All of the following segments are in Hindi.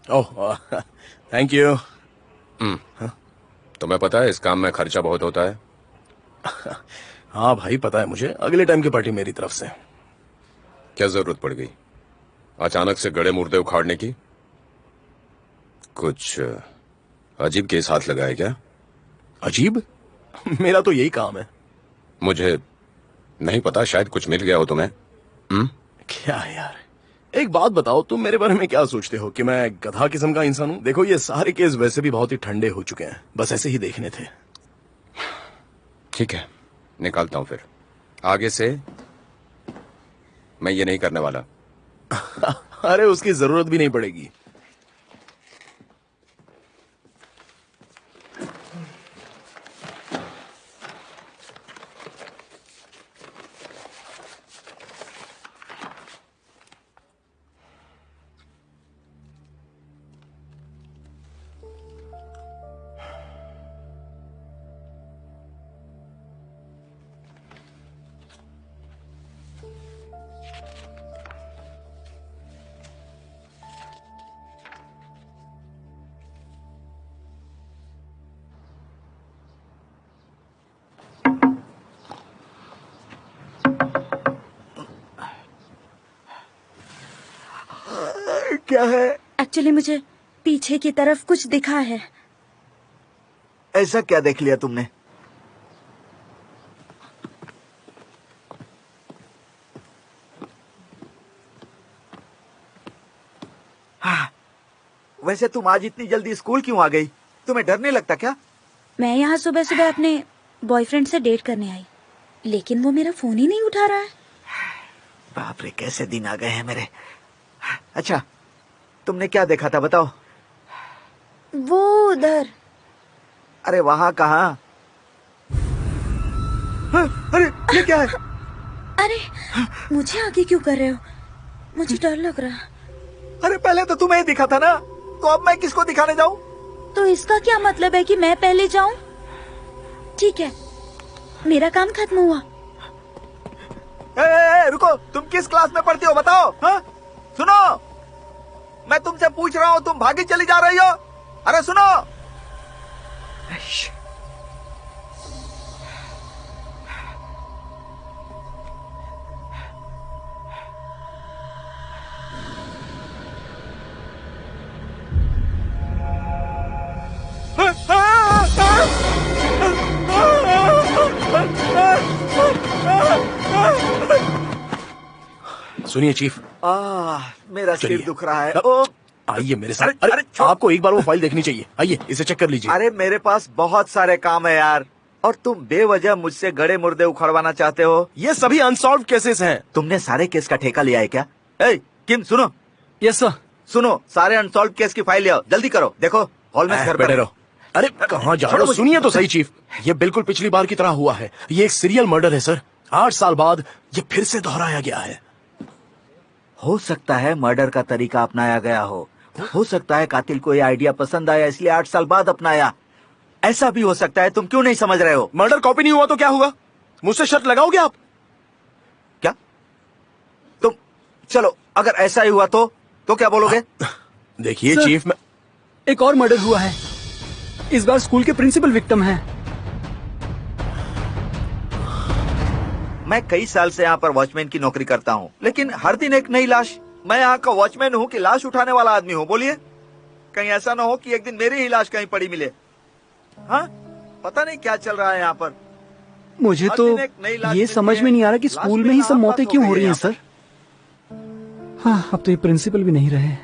Oh, thank you. तुम्हें पता है इस काम में खर्चा बहुत होता है। हाँ भाई, पता है मुझे। अगले टाइम की पार्टी मेरी तरफ से। क्या जरूरत पड़ गई अचानक से गड़े मुर्दे उखाड़ने की? कुछ अजीब केस हाथ लगा है क्या? अजीब? मेरा तो यही काम है। मुझे नहीं पता, शायद कुछ मिल गया हो तुम्हें। क्या है यार, एक बात बताओ, तुम मेरे बारे में क्या सोचते हो कि मैं गधा किस्म का इंसान हूँ? देखो, ये सारे केस वैसे भी बहुत ही ठंडे हो चुके हैं, बस ऐसे ही देखने थे। ठीक है, निकालता हूं फिर। आगे से मैं ये नहीं करने वाला। अरे, उसकी जरूरत भी नहीं पड़ेगी। क्या है? एक्चुअली मुझे पीछे की तरफ कुछ दिखा है। ऐसा क्या देख लिया तुमने? वैसे तुम आज इतनी जल्दी स्कूल क्यों आ गई? तुम्हें डर नहीं लगता क्या? मैं यहाँ सुबह सुबह अपने बॉयफ्रेंड से डेट करने आई, लेकिन वो मेरा फोन ही नहीं उठा रहा है। बाप रे, कैसे दिन आ गए हैं मेरे। अच्छा, तुमने क्या देखा था बताओ? वो उधर। अरे वहाँ कहाँ? अरे ये क्या है? अरे, मुझे आगे क्यों कर रहे हो? मुझे डर लग रहा है। अरे पहले तो तुम्हें ही दिखा था ना, तो अब मैं किसको दिखाने जाऊँ? तो इसका क्या मतलब है कि मैं पहले जाऊं? ठीक है, मेरा काम खत्म हुआ। रुको, तुम किस क्लास में पढ़ती हो बताओ? हाँ? सुनो, मैं तुमसे पूछ रहा हूँ, तुम भागी चली जा रही हो। अरे सुनो। सुनिए चीफ। मेरा सिर चलिए। दुख रहा है। आइए मेरे साथ। अरे, अरे छोड़। आपको एक बार वो फाइल देखनी चाहिए। आइए, इसे चेक कर लीजिए। अरे मेरे पास बहुत सारे काम है यार, और तुम बेवजह मुझसे गड़े मुर्दे उखड़वाना चाहते हो। ये सभी अनसॉल्व केसेस हैं। तुमने सारे केस का ठेका लिया है क्या? ए, किम सुनो। Yes sir. सुनो, सारे अनसॉल्व केस की फाइल ले आओ, जल्दी करो। देखो हॉल में घर बैठे पर रहो। अरे कहाँ जा रहे हो? सुनिए तो सही चीफ, ये बिल्कुल पिछली बार की तरह हुआ है। ये एक सीरियल मर्डर है सर। 8 साल बाद ये फिर से दोहराया गया है। हो सकता है मर्डर का तरीका अपनाया गया हो सकता है कातिल को ये आइडिया पसंद आया इसलिए 8 साल बाद अपनाया। ऐसा भी हो सकता है, तुम क्यों नहीं समझ रहे हो? मर्डर कॉपी नहीं हुआ तो क्या हुआ? मुझसे शर्त लगाओगे आप? क्या तुम? चलो, अगर ऐसा ही हुआ तो क्या बोलोगे? देखिए चीफ, मैं एक और मर्डर हुआ है। इस बार स्कूल के प्रिंसिपल विक्टिम हैं। मैं कई साल से यहाँ पर वॉचमैन की नौकरी करता हूँ, लेकिन हर दिन एक नई लाश। मैं यहाँ का वॉचमैन हूँ कि लाश उठाने वाला आदमी हूँ? बोलिए, कहीं ऐसा ना हो कि एक दिन मेरी ही लाश कहीं पड़ी मिले। हाँ, पता नहीं क्या चल रहा है यहाँ पर। मुझे हर तो दिन एक नई लाश ये मिलती समझ है। में नहीं आ रहा कि लाश स्कूल में में ही सब नाम मौतें बात हो क्यों गई हो है रही हैं यहाँ सर। हाँ, अब तो ये प्रिंसिपल भी नहीं रहे।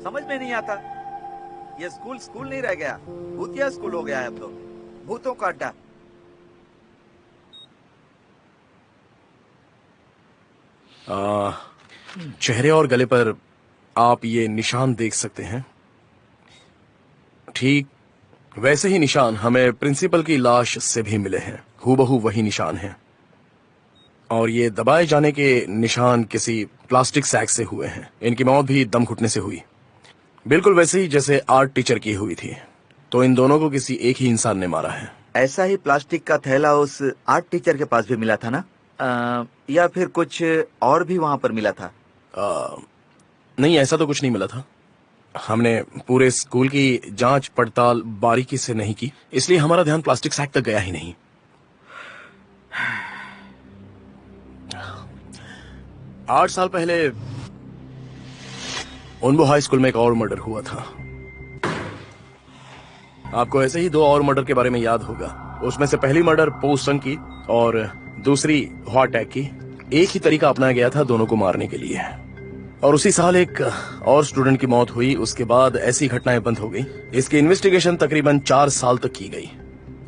समझ में नहीं आता, ये स्कूल स्कूल नहीं रह गया, भूतिया स्कूल हो गया है अब तो। भूतों का अड्डा। चेहरे और गले पर आप ये निशान देख सकते हैं। ठीक वैसे ही निशान हमें प्रिंसिपल की लाश से भी मिले हैं। हूबहू वही निशान हैं। और ये दबाए जाने के निशान किसी प्लास्टिक सैक से हुए हैं। इनकी मौत भी दम घुटने से हुई। बिल्कुल वैसे ही जैसे आर्ट टीचर की हुई थी। तो इन दोनों को किसी एक ही इंसान ने मारा है। ऐसा ही प्लास्टिक का थैला उस आर्ट टीचर के पास भी मिला था ना? या फिर कुछ और भी वहां पर मिला था? नहीं, ऐसा तो कुछ नहीं मिला था। हमने पूरे स्कूल की जांच पड़ताल बारीकी से नहीं की, इसलिए हमारा ध्यान प्लास्टिक सैक तक गया ही नहीं। 8 साल पहले उनबो हाई स्कूल में एक और मर्डर हुआ था। आपको ऐसे ही 2 और मर्डर के बारे में याद होगा। उसमें से पहली मर्डर पोसंग की और दूसरी हॉटैग की। एक ही तरीका अपनाया गया था दोनों को मारने के लिए। और उसी साल एक और स्टूडेंट की मौत हुई। उसके बाद ऐसी घटनाएं बंद हो गई। इसकी इन्वेस्टिगेशन तकरीबन 4 साल तक की गई,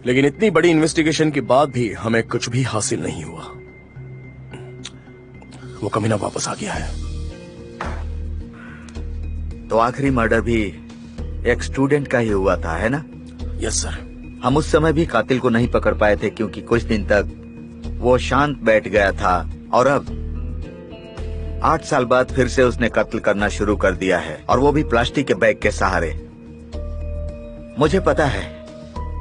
लेकिन इतनी बड़ी इन्वेस्टिगेशन के बाद भी हमें कुछ भी हासिल नहीं हुआ। वो कमीना वापस आ गया है। तो आखिरी मर्डर भी एक स्टूडेंट का ही हुआ था, है ना? Yes sir. हम उस समय भी कातिल को नहीं पकड़ पाए थे क्योंकि कुछ दिन तक वो शांत बैठ गया था, और अब 8 साल बाद फिर से उसने कत्ल करना शुरू कर दिया है, और वो भी प्लास्टिक के बैग के सहारे। मुझे पता है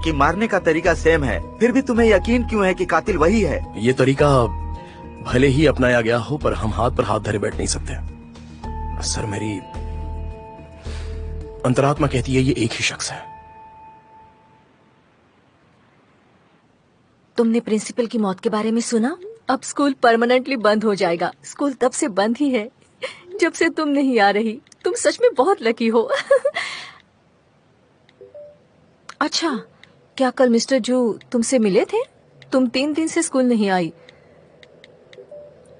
कि मारने का तरीका सेम है, फिर भी तुम्हें यकीन क्यों है कि कातिल वही है? ये तरीका भले ही अपनाया गया हो, पर हम हाथ पर हाथ धरे बैठ नहीं सकते। सर, मेरी अंतरात्मा कहती है ये एक ही शख्स है। तुमने प्रिंसिपल की मौत के बारे में सुना? अब स्कूल परमानेंटली बंद हो जाएगा। स्कूल तब से बंद ही है जब से तुम नहीं आ रही। तुम सच में बहुत लकी हो। अच्छा, क्या कल मिस्टर जू तुमसे मिले थे? तुम 3 दिन से स्कूल नहीं आई।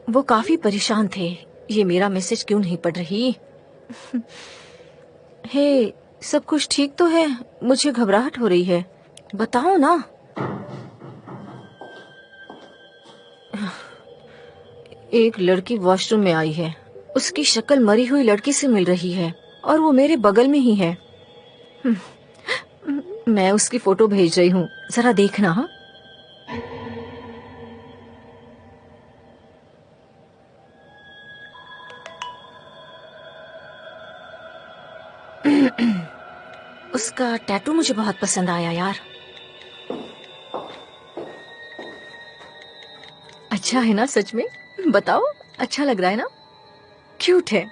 वो काफी परेशान थे। ये मेरा मैसेज क्यों नहीं पढ़ रही? हे, सब कुछ ठीक तो है? मुझे घबराहट हो रही है, बताओ ना। एक लड़की वॉशरूम में आई है। उसकी शक्ल मरी हुई लड़की से मिल रही है, और वो मेरे बगल में ही है। मैं उसकी फोटो भेज रही हूँ, जरा देखना। हाँ, उसका टैटू मुझे बहुत पसंद आया यार। अच्छा है ना? सच में बताओ, अच्छा लग रहा है ना? क्यूट है।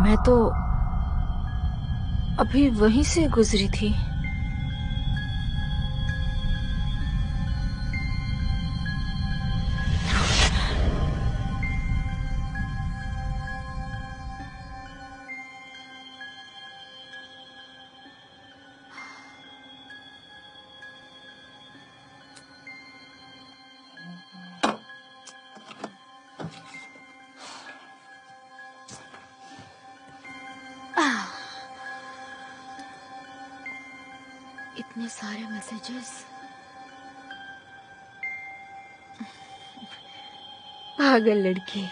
मैं तो अभी वहीं से गुजरी थी। इतने सारे मैसेजेस। पागल लड़की।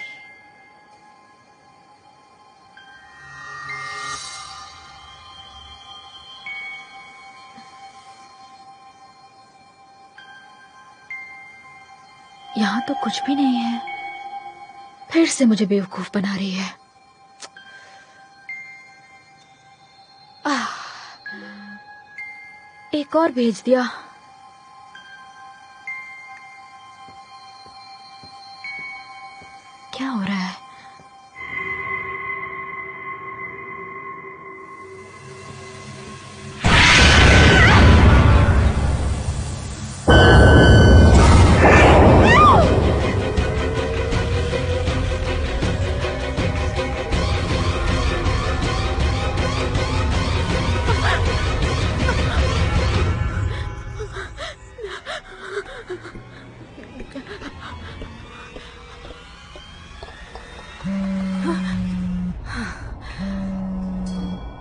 यहाँ तो कुछ भी नहीं है। फिर से मुझे बेवकूफ बना रही है। एक और भेज दिया। क्या हो रहा है?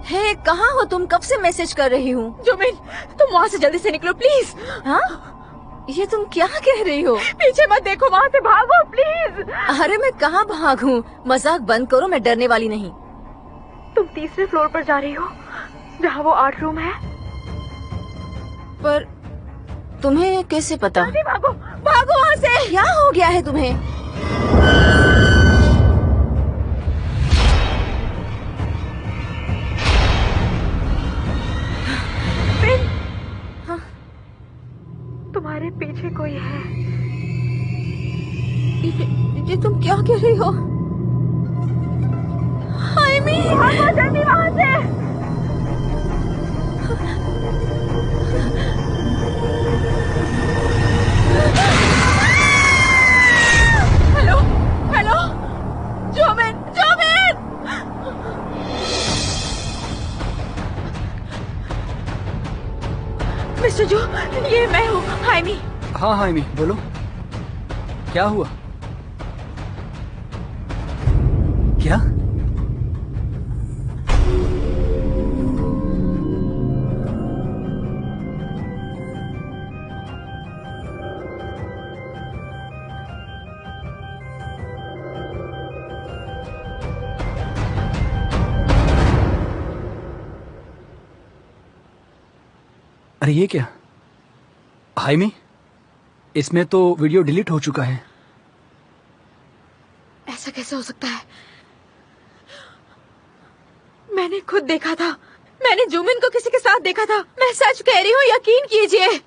हे, कहाँ हो तुम? कब से मैसेज कर रही हूँ। जुमिन, तुम वहाँ से जल्दी से निकलो प्लीज। हाँ, ये तुम क्या कह रही हो? पीछे मत देखो, वहाँ से भागो प्लीज। अरे मैं कहाँ भागूं? मजाक बंद करो, मैं डरने वाली नहीं। तुम तीसरे फ्लोर पर जा रही हो, जहाँ वो आर्ट रूम है। पर तुम्हें कैसे पता? भागो भागो वहाँ से। क्या हो गया है तुम्हें? हाँ, तुम्हारे पीछे कोई है। ये तुम क्या कह रही हो? हाइमी, भागो जल्दी वहाँ से। हेलो हेलो, जुमिन जुमिन। मिस्टर जो, ये मैं हूँ हाइमी। हाँ हाइमी, बोलो क्या हुआ? क्या? अरे ये क्या? हाइमी, इसमें तो वीडियो डिलीट हो चुका है। ऐसा कैसे हो सकता है? मैंने खुद देखा था। मैंने जुमिन को किसी के साथ देखा था। मैं सच कह रही हूँ, यकीन कीजिए।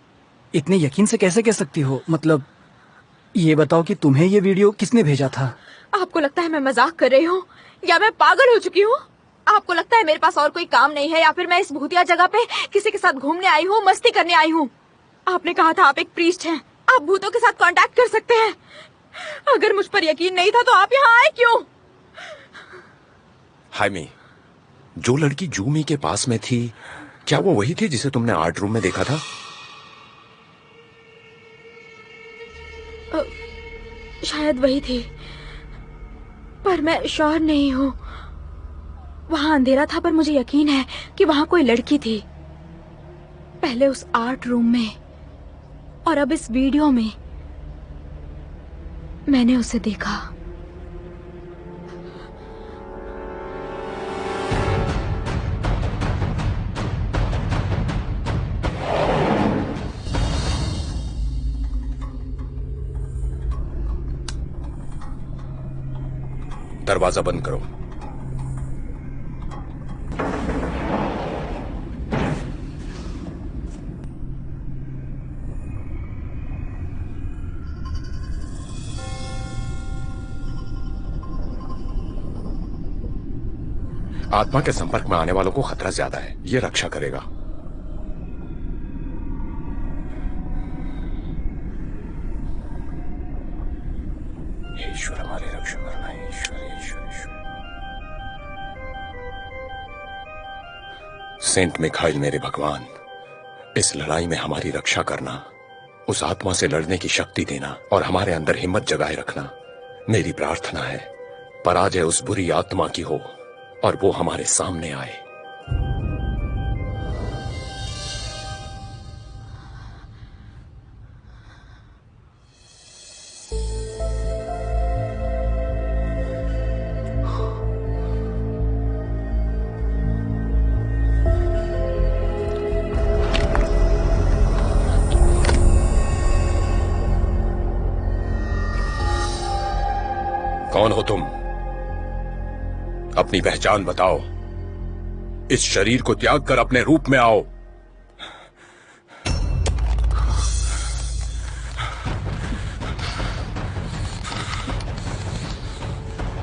इतने यकीन से कैसे कह सकती हो? मतलब ये बताओ कि तुम्हें ये वीडियो किसने भेजा था? आपको लगता है मैं मजाक कर रही हूँ या मैं पागल हो चुकी हूँ? आपको लगता है मेरे पास और कोई काम नहीं है या फिर मैं इस भूतिया जगह पे किसी के साथ घूमने आई हूँ, मस्ती करने आई हूँ? आपने कहा था आप एक प्रीस्ट हैं, आप भूतों के साथ कांटेक्ट कर सकते हैं। अगर मुझ पर यकीन नहीं था तो आप यहाँ आए क्यों? हाइमी, जो लड़की जूमी के पास में थी, क्या वो वही थी जिसे तुमने आर्ट रूम में देखा था? शायद वही थी, पर मैं श्योर नहीं हूँ। वहाँ अंधेरा था, पर मुझे यकीन है कि वहाँ कोई लड़की थी। पहले उस आर्ट रूम में और अब इस वीडियो में मैंने उसे देखा। दरवाजा बंद करो। आत्मा के संपर्क में आने वालों को खतरा ज्यादा है, ये रक्षा करेगा। ईश्वर हमारी रक्षा करना। ईश्वर ईश्वर ईश्वर। सेंट मिखाइल मेरे भगवान, इस लड़ाई में हमारी रक्षा करना, उस आत्मा से लड़ने की शक्ति देना और हमारे अंदर हिम्मत जगाए रखना मेरी प्रार्थना है। पराजय उस बुरी आत्मा की हो और वो हमारे सामने आए। कौन हो तुम? अपनी पहचान बताओ। इस शरीर को त्याग कर अपने रूप में आओ।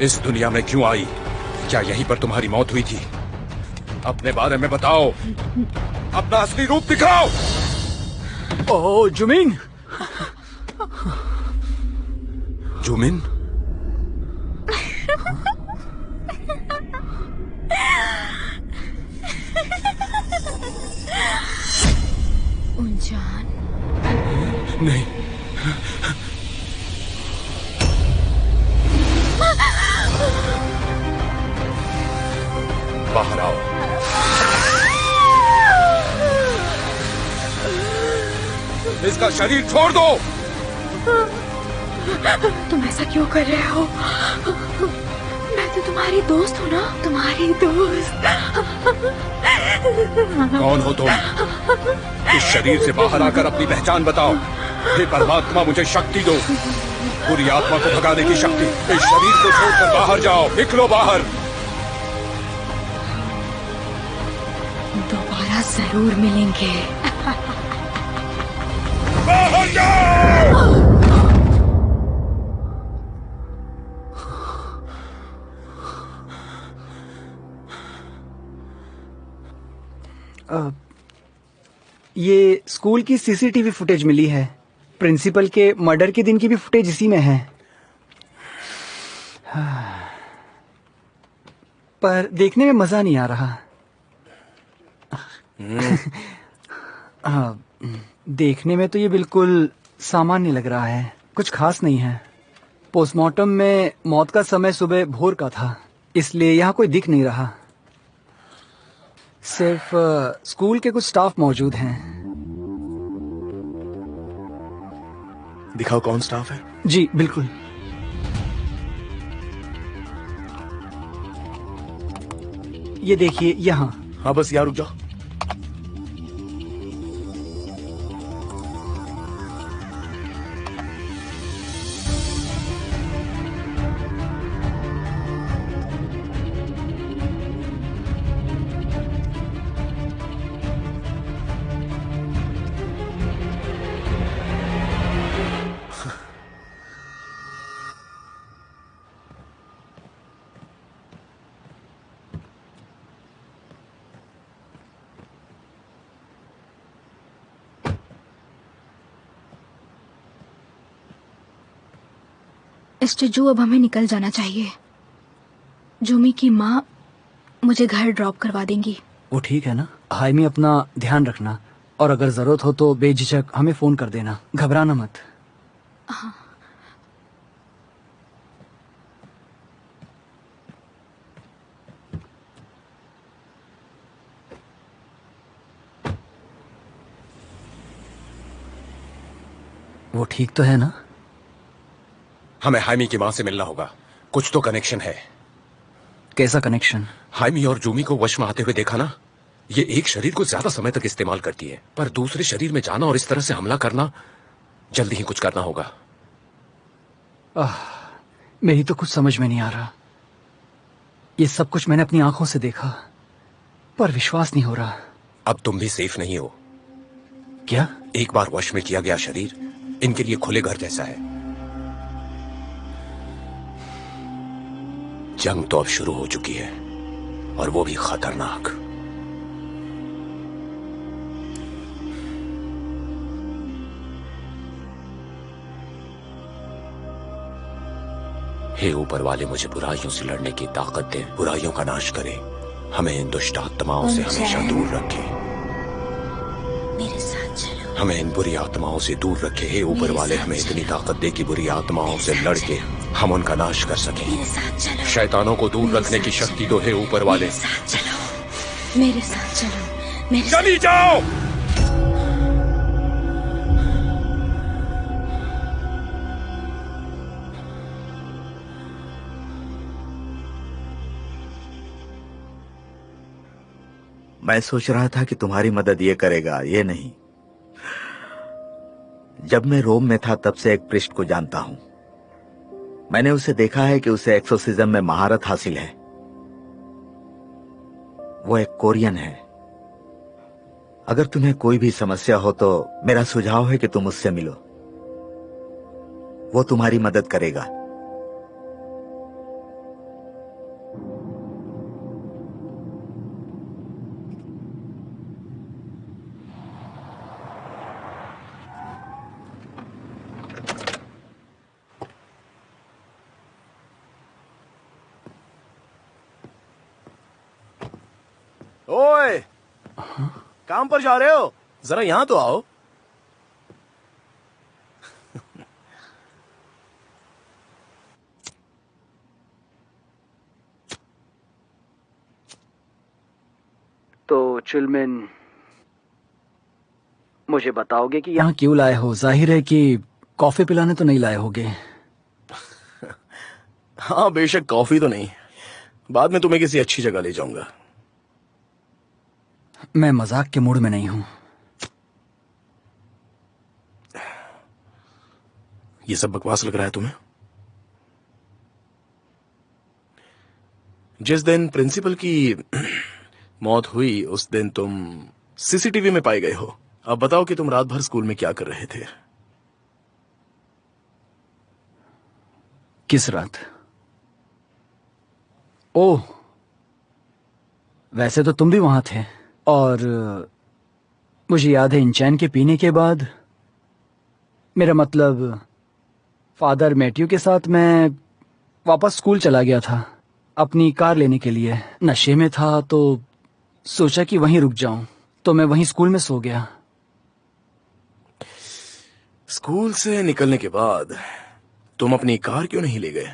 इस दुनिया में क्यों आई? क्या यहीं पर तुम्हारी मौत हुई थी? अपने बारे में बताओ, अपना असली रूप दिखाओ। ओह जुमिन! जुमिन? उनजान? नहीं। बाहर आओ। इसका शरीर छोड़ दो। तुम ऐसा क्यों कर रहे हो? मैं तो तुम्हारी दोस्त हूँ ना, तुम्हारी दोस्त। कौन हो तुम? इस शरीर से बाहर आकर अपनी पहचान बताओ। हे परमात्मा, मुझे शक्ति दो, बुरी आत्मा को भगाने की शक्ति। इस शरीर को छोड़कर बाहर जाओ, निकलो बाहर। दोबारा जरूर मिलेंगे। बाहर जाओ। ये स्कूल की सीसीटीवी फुटेज मिली है। प्रिंसिपल के मर्डर के दिन की भी फुटेज इसी में है। पर देखने में मजा नहीं आ रहा। देखने में तो ये बिल्कुल सामान्य लग रहा है, कुछ खास नहीं है। पोस्टमार्टम में मौत का समय सुबह भोर का था, इसलिए यहाँ कोई दिख नहीं रहा। सिर्फ स्कूल के कुछ स्टाफ मौजूद हैं। दिखाओ कौन स्टाफ है। जी बिल्कुल। ये देखिए यहाँ। हाँ बस यहाँ रुक जाओ। स्टेजू, अब हमें निकल जाना चाहिए। जूमी की माँ मुझे घर ड्रॉप करवा देंगी। वो ठीक है ना। हाइमी, अपना ध्यान रखना, और अगर जरूरत हो तो बेझिझक हमें फोन कर देना, घबराना मत। हाँ। वो ठीक तो है ना? हमें हाइमी की मां से मिलना होगा। कुछ तो कनेक्शन है। कैसा कनेक्शन? हाइमी और जूमी को वश में आते हुए देखा ना। ये एक शरीर को ज्यादा समय तक इस्तेमाल करती है, पर दूसरे शरीर में जाना और इस तरह से हमला करना, जल्दी ही कुछ करना होगा। मेरी तो कुछ समझ में नहीं आ रहा। ये सब कुछ मैंने अपनी आंखों से देखा, पर विश्वास नहीं हो रहा। अब तुम भी सेफ नहीं हो। क्या? एक बार वश में किया गया शरीर इनके लिए खुले घर जैसा है। जंग तो अब शुरू हो चुकी है, और वो भी खतरनाक। हे ऊपर वाले, मुझे बुराइयों से लड़ने की ताकत दे, बुराइयों का नाश करे, हमें इन दुष्ट आत्माओं से हमेशा दूर रखे। मेरे साथ चलो। हमें इन बुरी आत्माओं से दूर रखे। हे ऊपर वाले, हमें इतनी ताकत दे कि बुरी आत्माओं से लड़के हम उनका नाश कर सकें। मेरे साथ चलो। शैतानों को दूर रखने की शक्ति दो हे ऊपर वाले। मेरे साथ चलो। मेरे साथ चलो। मेरे साथ। चली जाओ। मैं सोच रहा था कि तुम्हारी मदद ये करेगा, ये नहीं। जब मैं रोम में था तब से एक प्रिस्ट को जानता हूं। मैंने उसे देखा है कि उसे एक्सोर्सिज्म में महारत हासिल है। वो एक कोरियन है। अगर तुम्हें कोई भी समस्या हो तो मेरा सुझाव है कि तुम उससे मिलो। वो तुम्हारी मदद करेगा। ओए, काम पर जा रहे हो? जरा यहां तो आओ। तो चुलमिन, मुझे बताओगे कि यहाँ क्यों लाए हो? जाहिर है कि कॉफी पिलाने तो नहीं लाए होगे। हाँ बेशक कॉफी तो नहीं, बाद में तुम्हें किसी अच्छी जगह ले जाऊंगा। मैं मजाक के मूड में नहीं हूँ। ये सब बकवास लग रहा है तुम्हें? जिस दिन प्रिंसिपल की मौत हुई उस दिन तुम सीसीटीवी में पाए गए हो। अब बताओ कि तुम रात भर स्कूल में क्या कर रहे थे? किस रात? ओह, वैसे तो तुम भी वहां थे। और मुझे याद है इंचैन के पीने के बाद, मेरा मतलब फादर मैथ्यू के साथ मैं वापस स्कूल चला गया था अपनी कार लेने के लिए। नशे में था तो सोचा कि वहीं रुक जाऊं, तो मैं वहीं स्कूल में सो गया। स्कूल से निकलने के बाद तुम अपनी कार क्यों नहीं ले गए?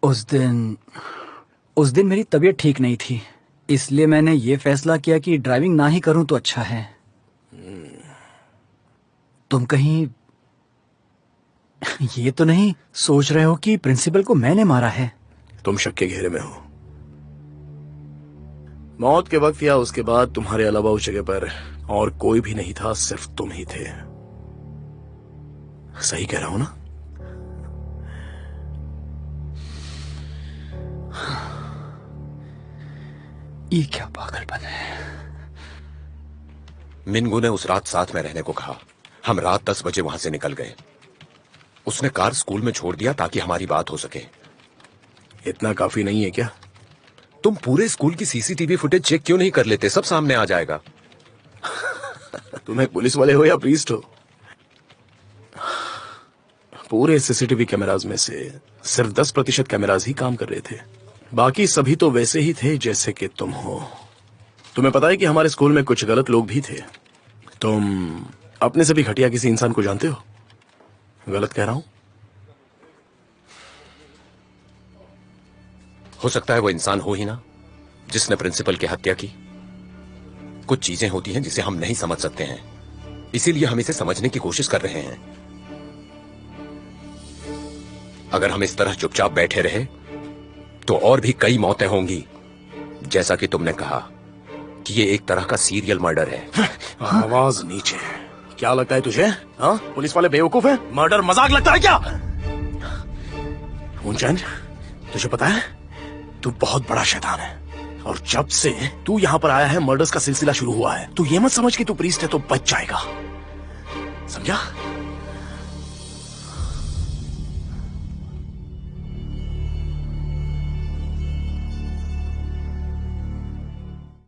उस दिन मेरी तबीयत ठीक नहीं थी, इसलिए मैंने ये फैसला किया कि ड्राइविंग ना ही करूं तो अच्छा है। तुम कहीं ये तो नहीं सोच रहे हो कि प्रिंसिपल को मैंने मारा है? तुम शक के घेरे में हो। मौत के वक्त या उसके बाद तुम्हारे अलावा उस जगह पर और कोई भी नहीं था, सिर्फ तुम ही थे। सही कह रहा हूं ना? ये क्या पागलपन है। मिनगू ने उस रात साथ में रहने को कहा। हम रात 10 बजे वहां से निकल गए। उसने कार स्कूल में छोड़ दिया ताकि हमारी बात हो सके। इतना काफी नहीं है क्या? तुम पूरे स्कूल की सीसीटीवी फुटेज चेक क्यों नहीं कर लेते? सब सामने आ जाएगा। तुम एक पुलिस वाले हो या प्रीस्ट हो? पूरे सीसीटीवी कैमराज में से सिर्फ 10% कैमराज ही काम कर रहे थे, बाकी सभी तो वैसे ही थे जैसे कि तुम हो। तुम्हें पता है कि हमारे स्कूल में कुछ गलत लोग भी थे। तुम अपने से भी घटिया किसी इंसान को जानते हो? गलत कह रहा हूं? हो सकता है वो इंसान हो ही ना जिसने प्रिंसिपल की हत्या की। कुछ चीजें होती हैं जिसे हम नहीं समझ सकते हैं, इसीलिए हम इसे समझने की कोशिश कर रहे हैं। अगर हम इस तरह चुपचाप बैठे रहे तो और भी कई मौतें होंगी। जैसा कि तुमने कहा कि ये एक तरह का सीरियल मर्डर है। आवाज नीचे। क्या लगता है तुझे? हाँ, पुलिस वाले बेवकूफ हैं? मर्डर मजाक लगता है क्या? ऊंचैन, तुझे पता है तू बहुत बड़ा शैतान है, और जब से तू यहाँ पर आया है मर्डर्स का सिलसिला शुरू हुआ है। तू ये मत समझ कि तू प्रीस्ट है तो बच जाएगा, समझा?